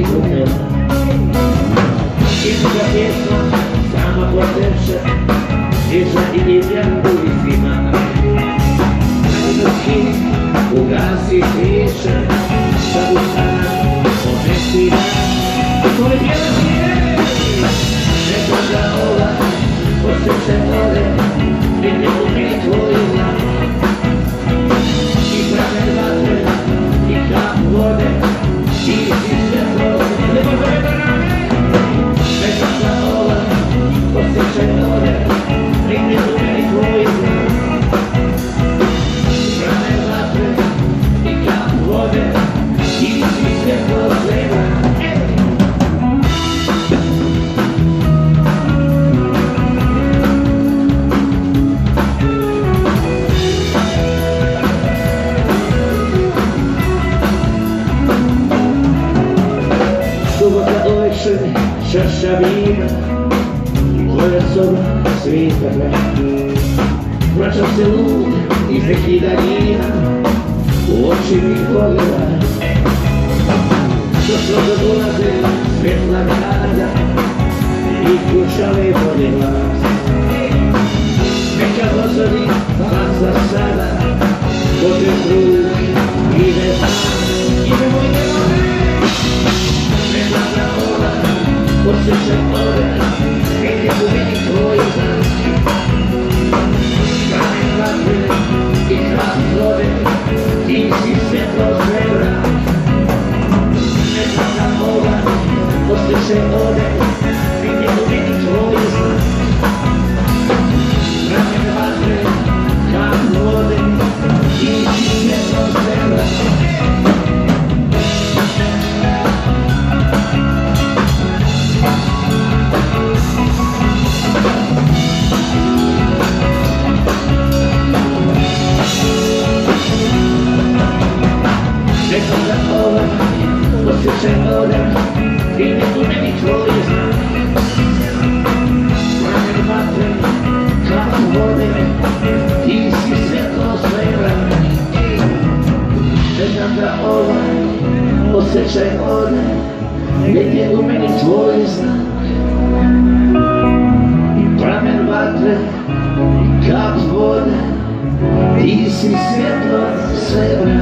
izumela. Iza pjesma sama poteče, ježa i divlja ulicima. Najnoski ugasi piše, sad u stan ponesi dan. Tvoj bjelan je, neka da ova osjeće ode, vidje u meni tvoj znak. I pramen vatre, i kap vode, i si sve prosim, ne može da rame. Neka da ova osjeće ode, vidje u meni tvoj znak. I pramen vatre, i kap vode, i si sve prosim. Subota uvečer, čaša vina, tvoja soba svita kraj. Vraćam se lud iz nekih daljina, u oči mi pogledaj. Došlo do dolaze svjetla grada i kuća lepode glas. Neka dozori vas za sada, Bože krug ide sam. Idemo, idemo, Neka ova osjeća ode, vidje u meni tvoj znak. Pramen vatre i kap vode, ti si svjetlo svemra. Neka ova osjeća ode, vidje u meni tvoj znak. Pramen vatre, kap vode, ti si svjetlo svemra. Neka da ova osjeća ode, vidje u meni tvoj znak. Pramen vatre, kap vode, ti si svjetlo svemra. Neka da ova osjeća ode, vidje u meni tvoj znak. Pramen vatre, kap vode, ti si svjetlo svemra.